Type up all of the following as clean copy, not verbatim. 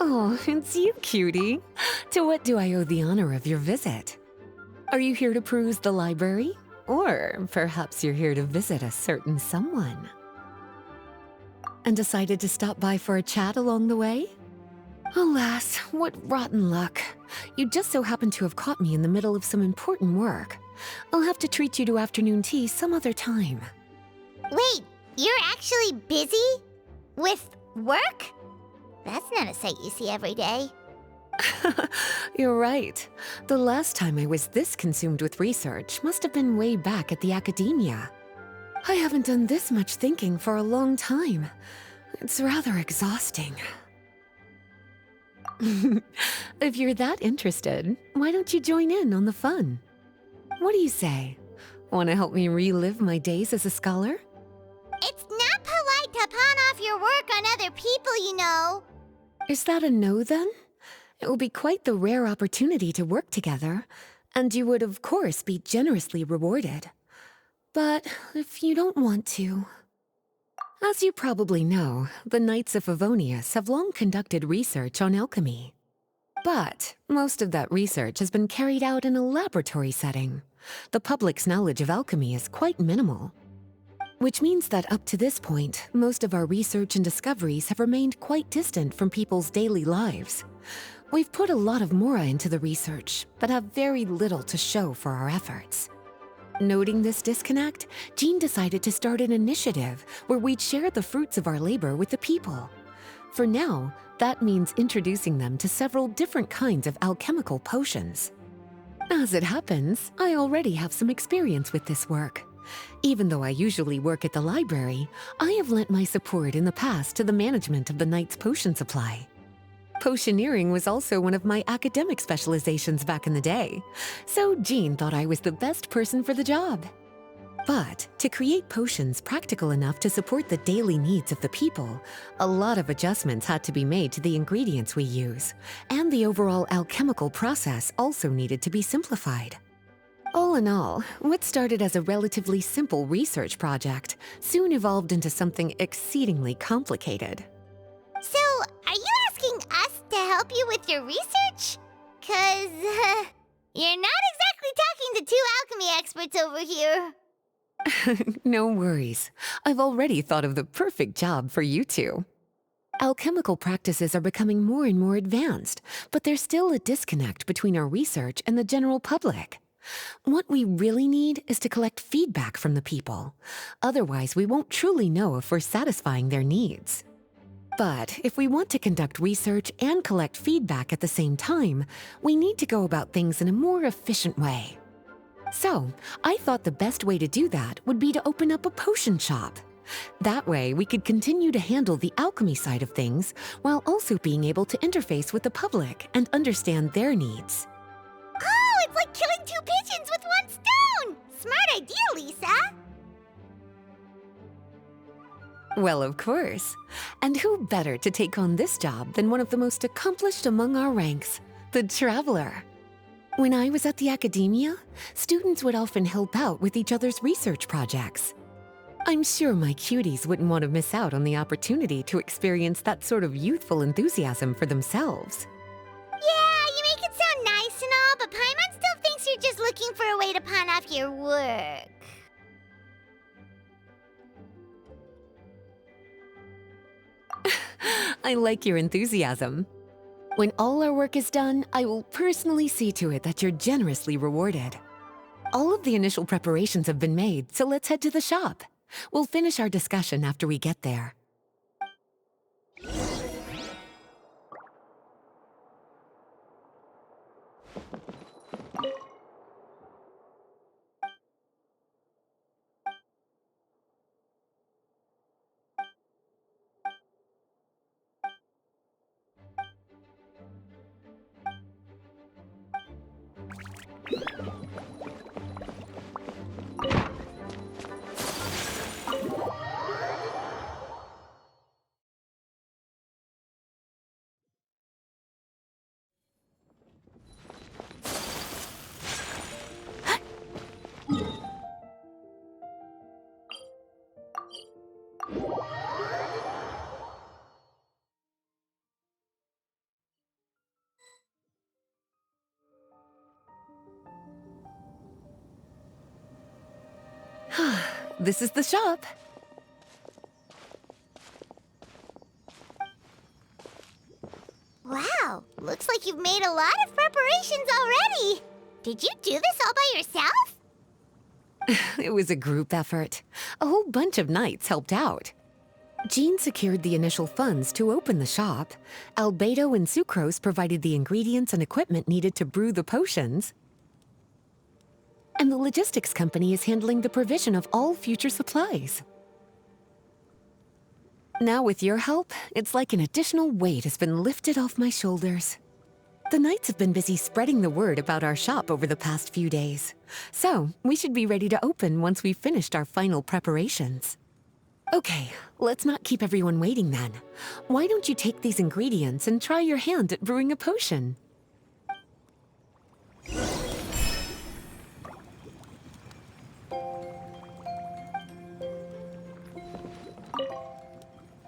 Oh, it's you, cutie. To what do I owe the honor of your visit? Are you here to peruse the library? Or perhaps you're here to visit a certain someone? And decided to stop by for a chat along the way? Alas, what rotten luck. You just so happen to have caught me in the middle of some important work. I'll have to treat you to afternoon tea some other time. Wait, you're actually busy? With work? That's not a sight you see every day. You're right. The last time I was this consumed with research must have been way back at the academia. I haven't done this much thinking for a long time. It's rather exhausting. If you're that interested, why don't you join in on the fun? What do you say? Want to help me relive my days as a scholar? It's not polite to pawn off your work on other people, you know. Is that a no, then? It will be quite the rare opportunity to work together, and you would, of course, be generously rewarded. But if you don't want to... As you probably know, the Knights of Favonius have long conducted research on alchemy. But most of that research has been carried out in a laboratory setting. The public's knowledge of alchemy is quite minimal. Which means that up to this point, most of our research and discoveries have remained quite distant from people's daily lives. We've put a lot of mora into the research, but have very little to show for our efforts. Noting this disconnect, Jean decided to start an initiative where we'd share the fruits of our labor with the people. For now, that means introducing them to several different kinds of alchemical potions. As it happens, I already have some experience with this work. Even though I usually work at the library, I have lent my support in the past to the management of the Knight's potion supply. Potioneering was also one of my academic specializations back in the day, so Jean thought I was the best person for the job. But to create potions practical enough to support the daily needs of the people, a lot of adjustments had to be made to the ingredients we use, and the overall alchemical process also needed to be simplified. All in all, what started as a relatively simple research project soon evolved into something exceedingly complicated. So, are you asking us to help you with your research? 'Cause, you're not exactly talking to two alchemy experts over here. No worries. I've already thought of the perfect job for you two. Alchemical practices are becoming more and more advanced, but there's still a disconnect between our research and the general public. What we really need is to collect feedback from the people. Otherwise, we won't truly know if we're satisfying their needs. But if we want to conduct research and collect feedback at the same time, we need to go about things in a more efficient way. So, I thought the best way to do that would be to open up a potion shop. That way, we could continue to handle the alchemy side of things while also being able to interface with the public and understand their needs. Oh, it's like killing two pigeons with one stone! Smart idea, Lisa! Well, of course. And who better to take on this job than one of the most accomplished among our ranks, the Traveler? When I was at the academia, students would often help out with each other's research projects. I'm sure my cuties wouldn't want to miss out on the opportunity to experience that sort of youthful enthusiasm for themselves. Yeah, you make it sound nice and all, but Paimon still thinks you're just looking for a way to pawn off your work. I like your enthusiasm. When all our work is done, I will personally see to it that you're generously rewarded. All of the initial preparations have been made, so let's head to the shop. We'll finish our discussion after we get there. This is the shop. Wow, looks like you've made a lot of preparations already. Did you do this all by yourself? It was a group effort. A whole bunch of knights helped out. Jean secured the initial funds to open the shop. Albedo and Sucrose provided the ingredients and equipment needed to brew the potions. And the logistics company is handling the provision of all future supplies. Now with your help, it's like an additional weight has been lifted off my shoulders. The knights have been busy spreading the word about our shop over the past few days. So, we should be ready to open once we've finished our final preparations. Okay, let's not keep everyone waiting then. Why don't you take these ingredients and try your hand at brewing a potion?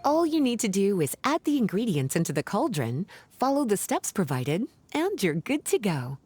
All you need to do is add the ingredients into the cauldron, follow the steps provided, and you're good to go.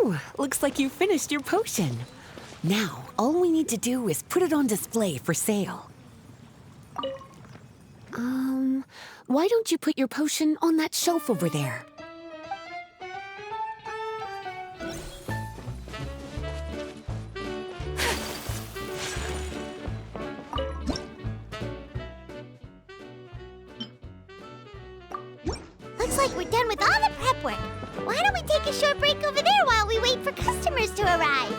Whew, looks like you finished your potion. Now, all we need to do is put it on display for sale. Why don't you put your potion on that shelf over there? Looks like we're done with all the prep work. Why don't we take a short break over there while we wait for customers to arrive?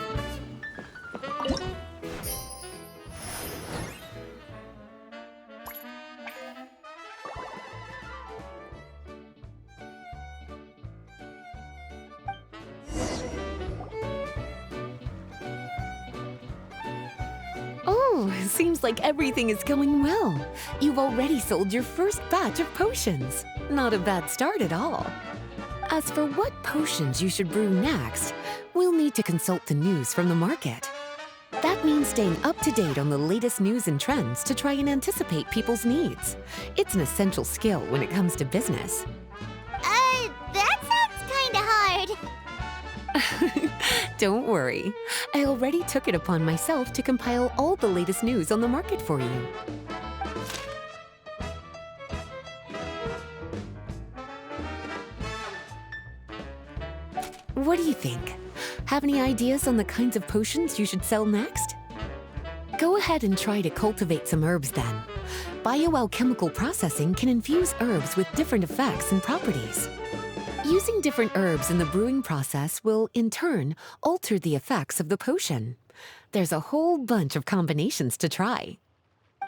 Oh, seems like everything is going well. You've already sold your first batch of potions. Not a bad start at all. As for what potions you should brew next, we'll need to consult the news from the market. That means staying up to date on the latest news and trends to try and anticipate people's needs. It's an essential skill when it comes to business. That sounds kinda hard. Don't worry. I already took it upon myself to compile all the latest news on the market for you. What do you think? Have any ideas on the kinds of potions you should sell next? Go ahead and try to cultivate some herbs then. Bioalchemical processing can infuse herbs with different effects and properties. Using different herbs in the brewing process will, in turn, alter the effects of the potion. There's a whole bunch of combinations to try.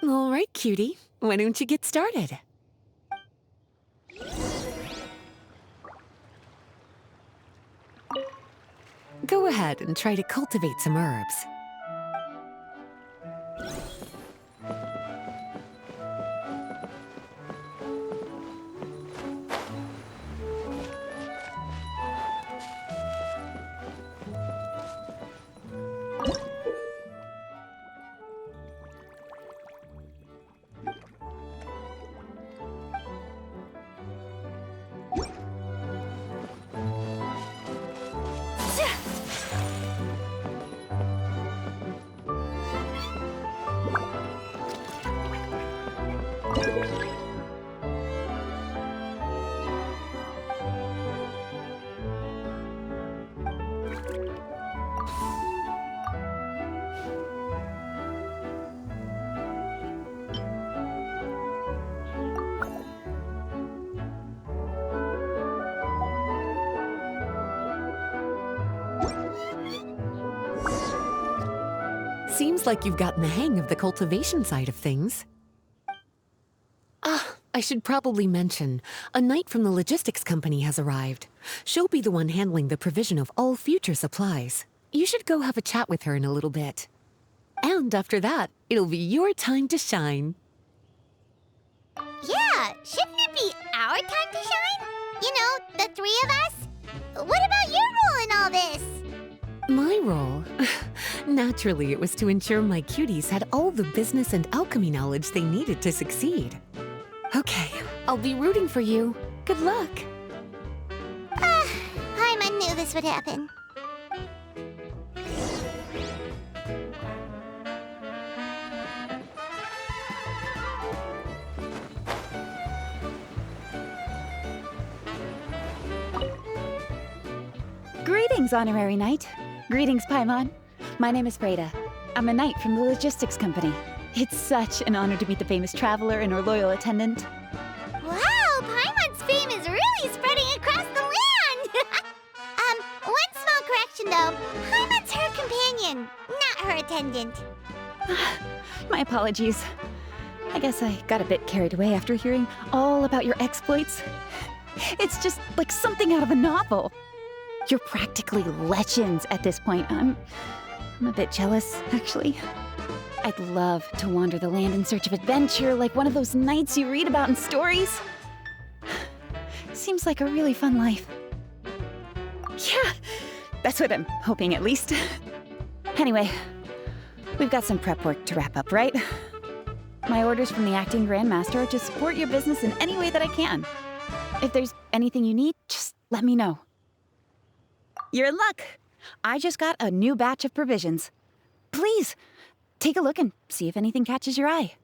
All right, cutie, why don't you get started? Go ahead and try to cultivate some herbs. Seems like you've gotten the hang of the cultivation side of things. I should probably mention, a knight from the logistics company has arrived. She'll be the one handling the provision of all future supplies. You should go have a chat with her in a little bit. And after that, it'll be your time to shine. Yeah, shouldn't it be our time to shine? You know, the three of us? What about your role in all this? My role? Naturally, it was to ensure my cuties had all the business and alchemy knowledge they needed to succeed. Okay, I'll be rooting for you. Good luck. Paimon knew this would happen. Greetings, Honorary Knight. Greetings, Paimon. My name is Freda. I'm a knight from the logistics company. It's such an honor to meet the famous traveler and her loyal attendant. Wow, Paimon's fame is really spreading across the land! One small correction though. Paimon's her companion, not her attendant. My apologies. I guess I got a bit carried away after hearing all about your exploits. It's just like something out of a novel. You're practically legends at this point. I'm a bit jealous, actually. I'd love to wander the land in search of adventure like one of those knights you read about in stories. Seems like a really fun life. Yeah, that's what I'm hoping at least. Anyway, we've got some prep work to wrap up, right? My orders from the acting grandmaster are to support your business in any way that I can. If there's anything you need, just let me know. You're in luck. I just got a new batch of provisions. Please, take a look and see if anything catches your eye.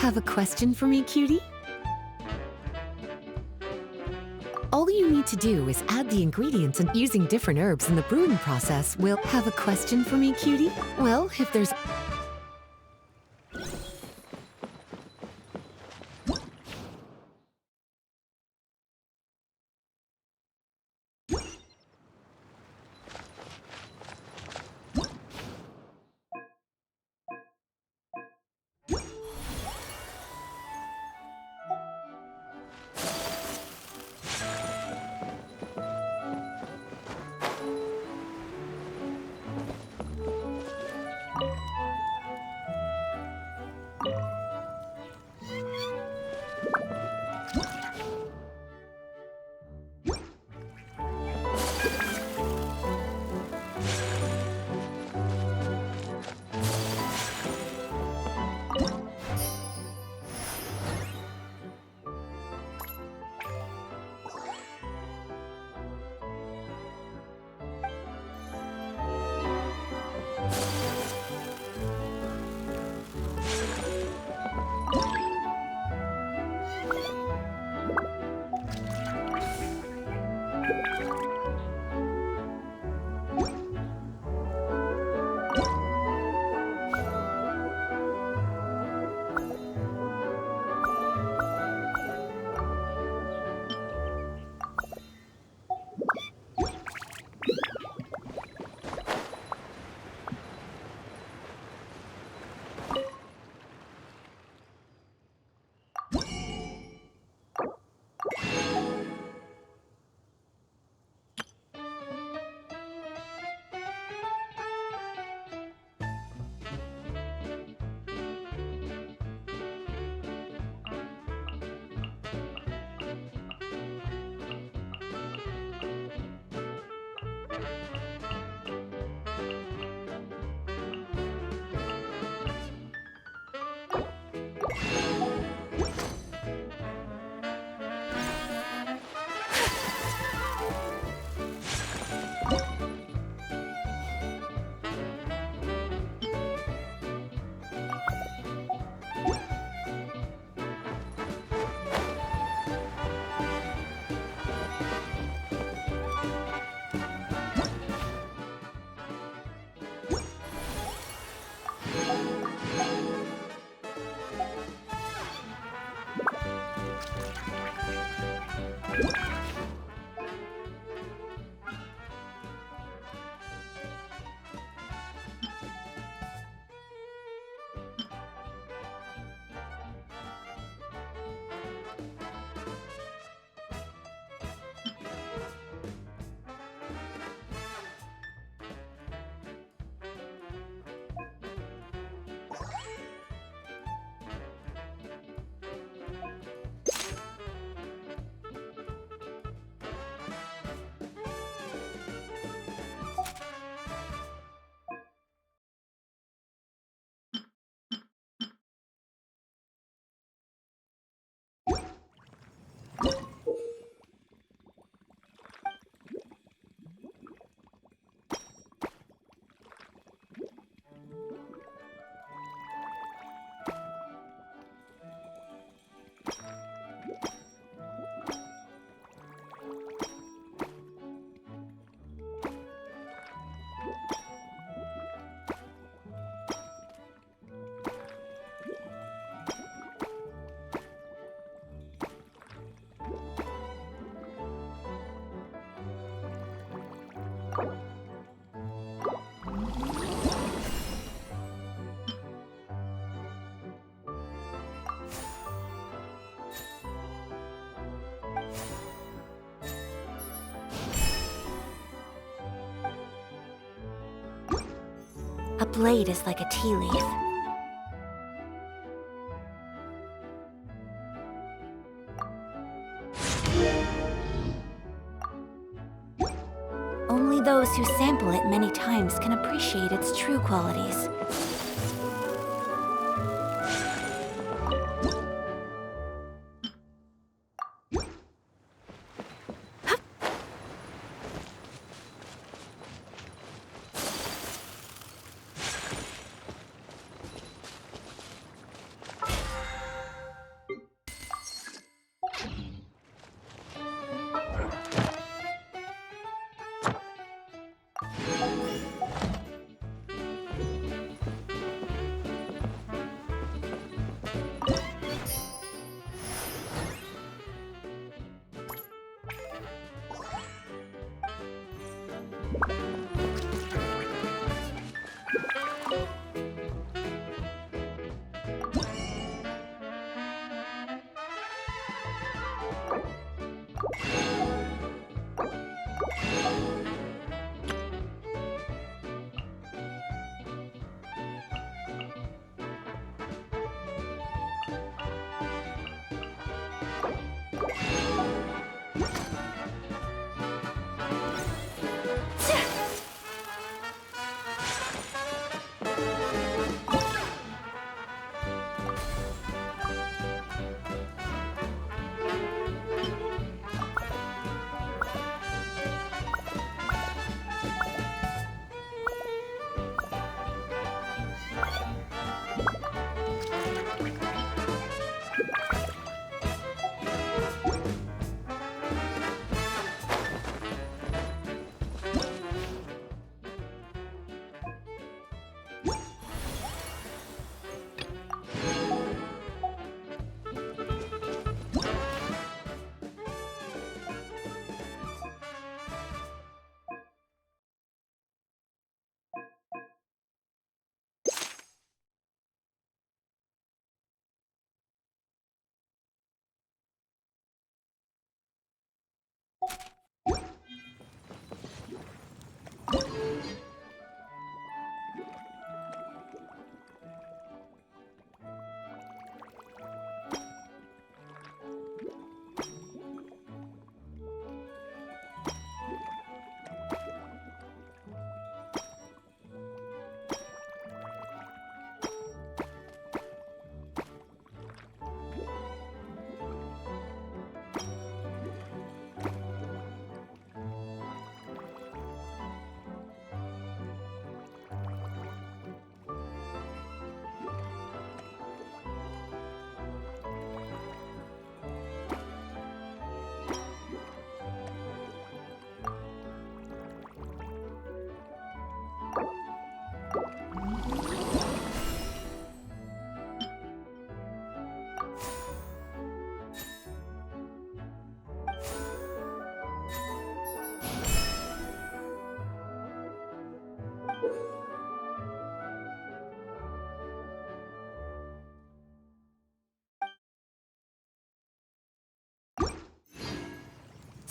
Have a question for me, cutie? All you need to do is add the ingredients and using different herbs in the brewing process will have a question for me, cutie? Well, if there's A blade is like a tea leaf. Only those who sample it many times can appreciate its true qualities.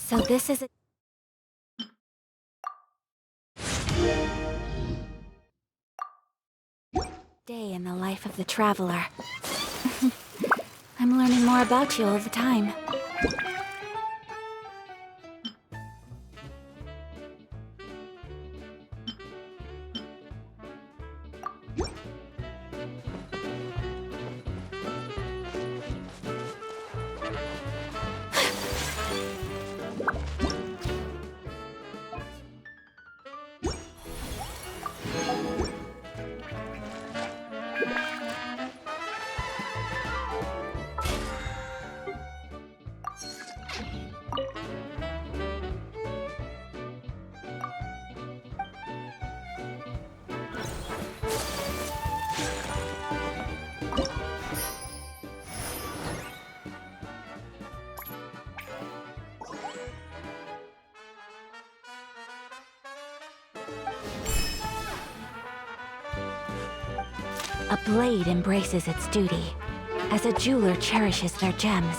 So this is a day in the life of the traveler. I'm learning more about you all the time. A blade embraces its duty, as a jeweler cherishes their gems.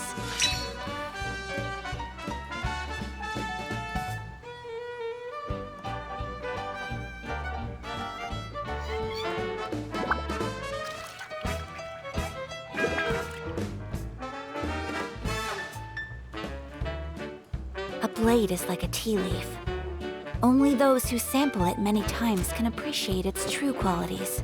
A blade is like a tea leaf. Only those who sample it many times can appreciate its true qualities.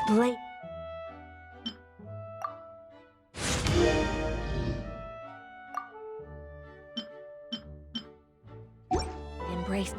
blade. Embrace.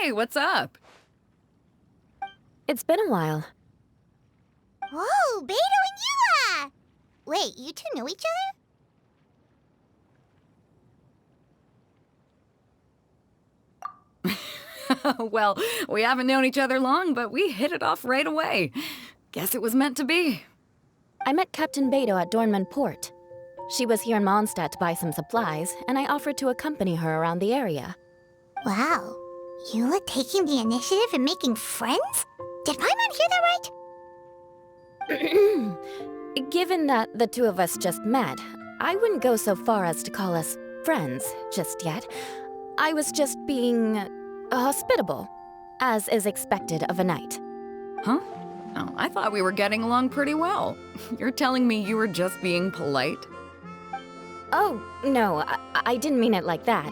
Hey, what's up? It's been a while. Whoa, Beto and Eula! Wait, you two know each other? Well, we haven't known each other long, but we hit it off right away. Guess it was meant to be. I met Captain Beto at Dornman Port. She was here in Mondstadt to buy some supplies, and I offered to accompany her around the area. Wow. Eula taking the initiative and making friends? Did Paimon hear that right? Given that the two of us just met, I wouldn't go so far as to call us friends just yet. I was just being hospitable, as is expected of a knight. Huh? Oh, I thought we were getting along pretty well. You're telling me you were just being polite? Oh, no, I didn't mean it like that.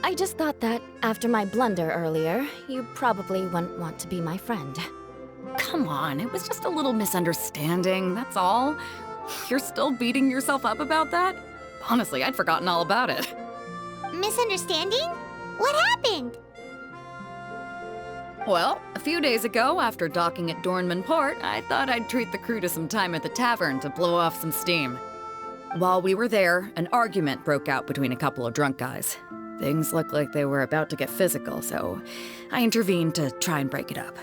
I just thought that after my blunder earlier, you probably wouldn't want to be my friend. Come on, it was just a little misunderstanding, that's all. You're still beating yourself up about that? Honestly, I'd forgotten all about it. Misunderstanding? What happened? Well, a few days ago, after docking at Dornman Port, I thought I'd treat the crew to some time at the tavern to blow off some steam. While we were there, an argument broke out between a couple of drunk guys. Things looked like they were about to get physical, so I intervened to try and break it up.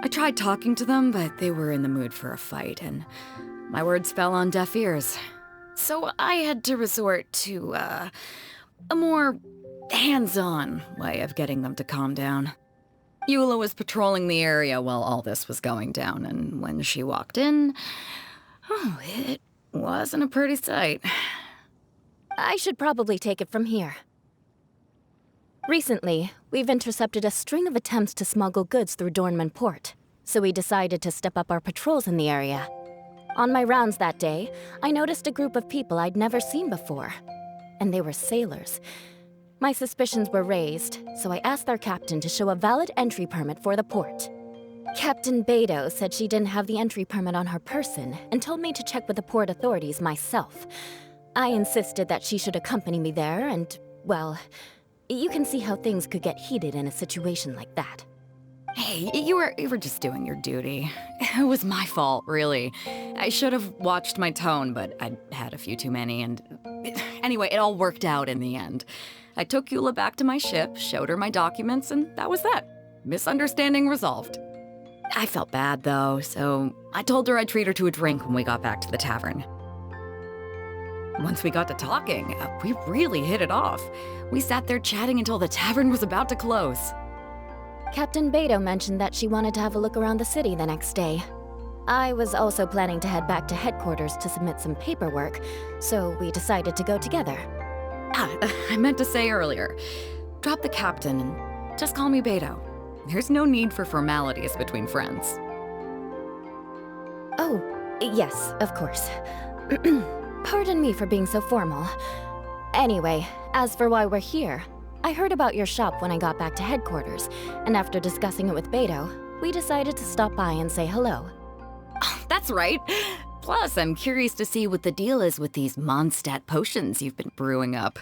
I tried talking to them, but they were in the mood for a fight, and my words fell on deaf ears. So I had to resort to, a more hands-on way of getting them to calm down. Eula was patrolling the area while all this was going down, and when she walked in, oh, it wasn't a pretty sight. I should probably take it from here. Recently, we've intercepted a string of attempts to smuggle goods through Dornman Port, so we decided to step up our patrols in the area. On my rounds that day, I noticed a group of people I'd never seen before, and they were sailors. My suspicions were raised, so I asked their captain to show a valid entry permit for the port. Captain Beto said she didn't have the entry permit on her person and told me to check with the port authorities myself. I insisted that she should accompany me there and, well, you can see how things could get heated in a situation like that. Hey, you were just doing your duty. It was my fault, really. I should have watched my tone, but I'd had a few too many, and anyway, it all worked out in the end. I took Eula back to my ship, showed her my documents, and that was that. Misunderstanding resolved. I felt bad, though, so I told her I'd treat her to a drink when we got back to the tavern. Once we got to talking, we really hit it off. We sat there chatting until the tavern was about to close. Captain Beto mentioned that she wanted to have a look around the city the next day. I was also planning to head back to headquarters to submit some paperwork, so we decided to go together. I meant to say earlier, drop the captain and just call me Beto. There's no need for formalities between friends. Oh, yes, of course. Pardon me for being so formal. Anyway, as for why we're here, I heard about your shop when I got back to headquarters, and after discussing it with Beto, we decided to stop by and say hello. That's right. Plus, I'm curious to see what the deal is with these Mondstadt potions you've been brewing up.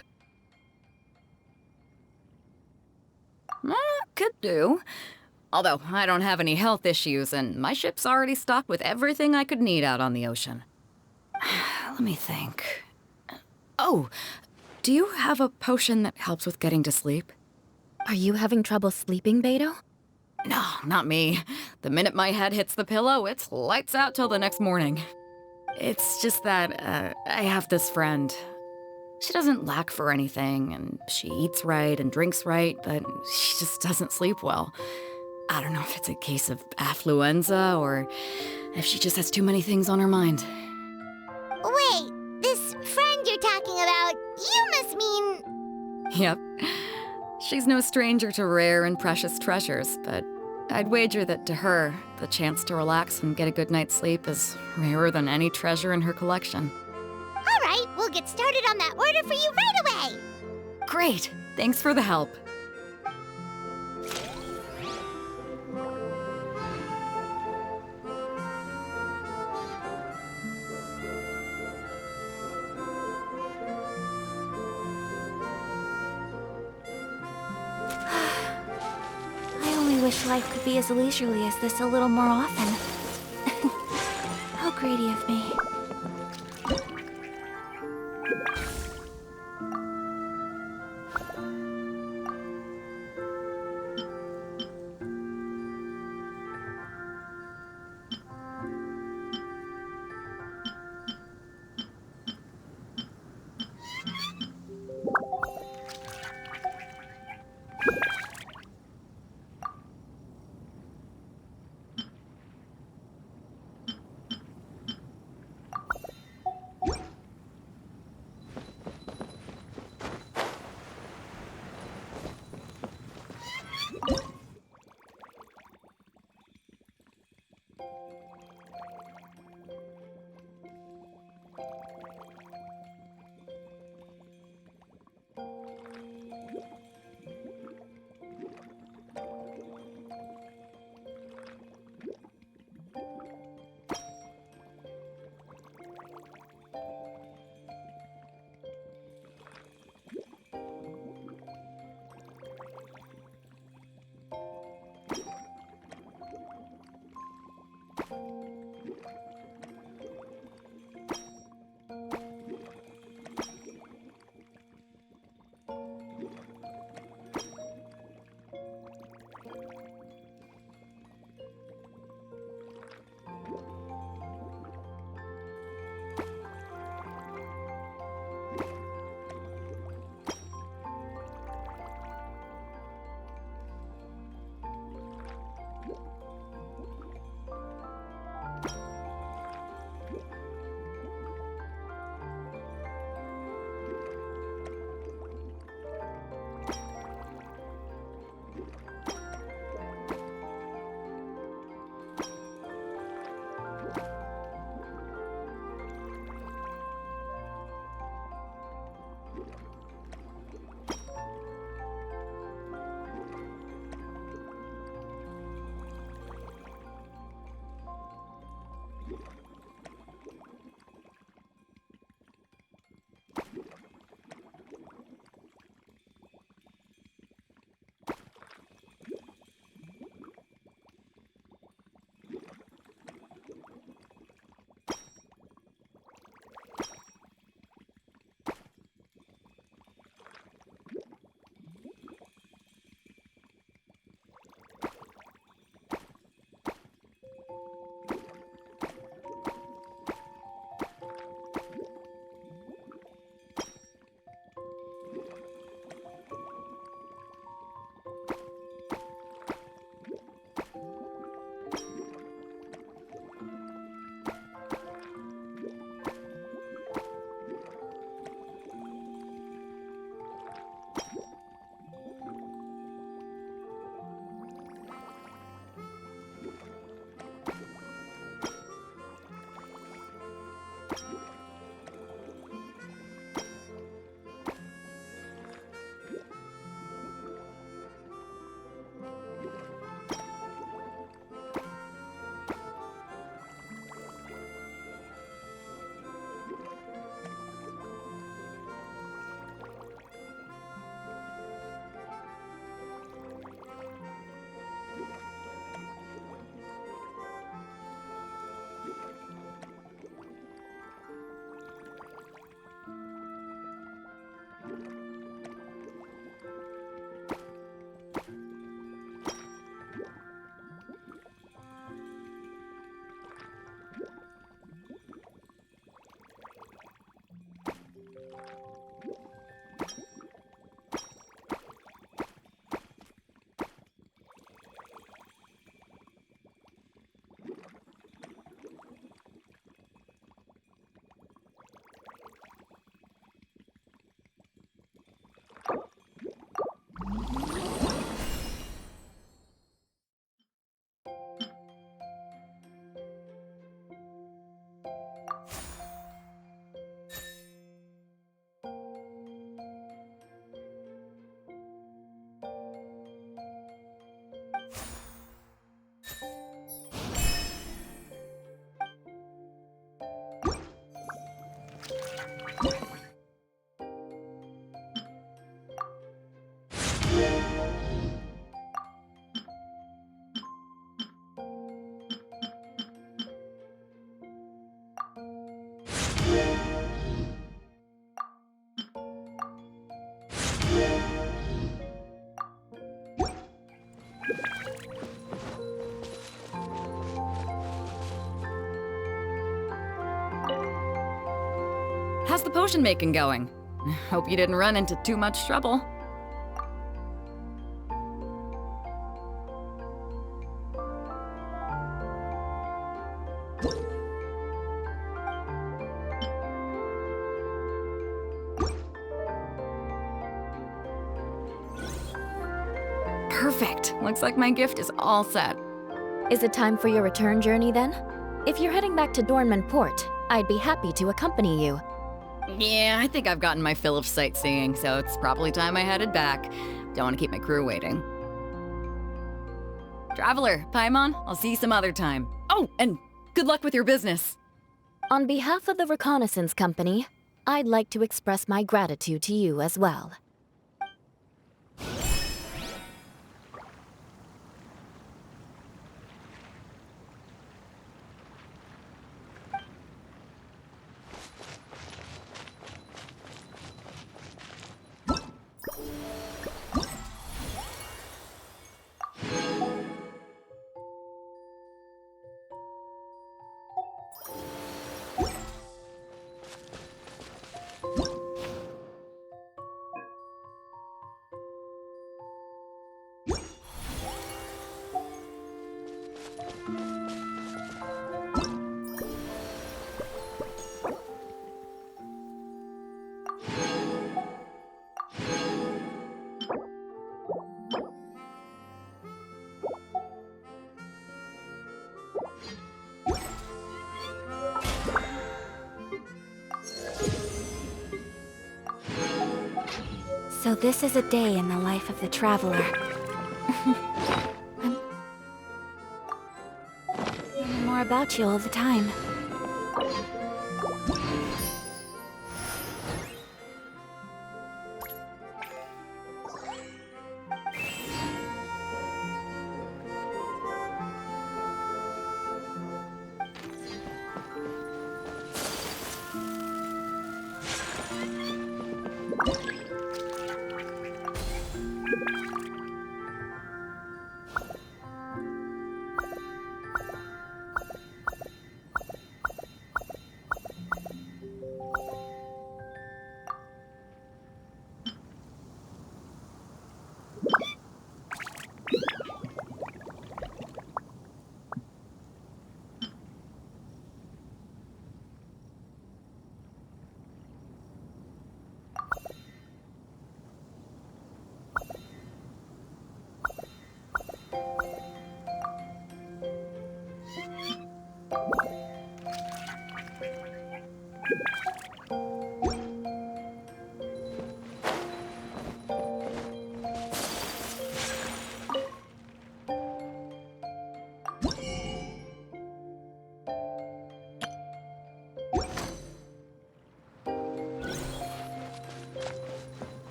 Could do. Although, I don't have any health issues, and my ship's already stocked with everything I could need out on the ocean. Let me think. Oh, do you have a potion that helps with getting to sleep? Are you having trouble sleeping, Beto? No, not me. The minute my head hits the pillow, it's lights out till the next morning. It's just that, I have this friend. She doesn't lack for anything, and she eats right and drinks right, but she just doesn't sleep well. I don't know if it's a case of affluenza, or if she just has too many things on her mind. Wait, this friend you're talking about, you must mean... Yep. She's no stranger to rare and precious treasures, but I'd wager that to her, the chance to relax and get a good night's sleep is rarer than any treasure in her collection. All right, we'll get started on that order for you right away. Great! Thanks for the help. I only wish life could be as leisurely as this a little more often. How greedy of me. How's the potion making going? Hope you didn't run into too much trouble. Perfect. Looks like my gift is all set. Is it time for your return journey then? If you're heading back to Dornman Port, I'd be happy to accompany you. Yeah, I think I've gotten my fill of sightseeing, so it's probably time I headed back. Don't want to keep my crew waiting. Traveler, Paimon, I'll see you some other time. Oh, and good luck with your business. On behalf of the Reconnaissance Company, I'd like to express my gratitude to you as well. So this is a day in the life of the traveler. Learning more about you all the time.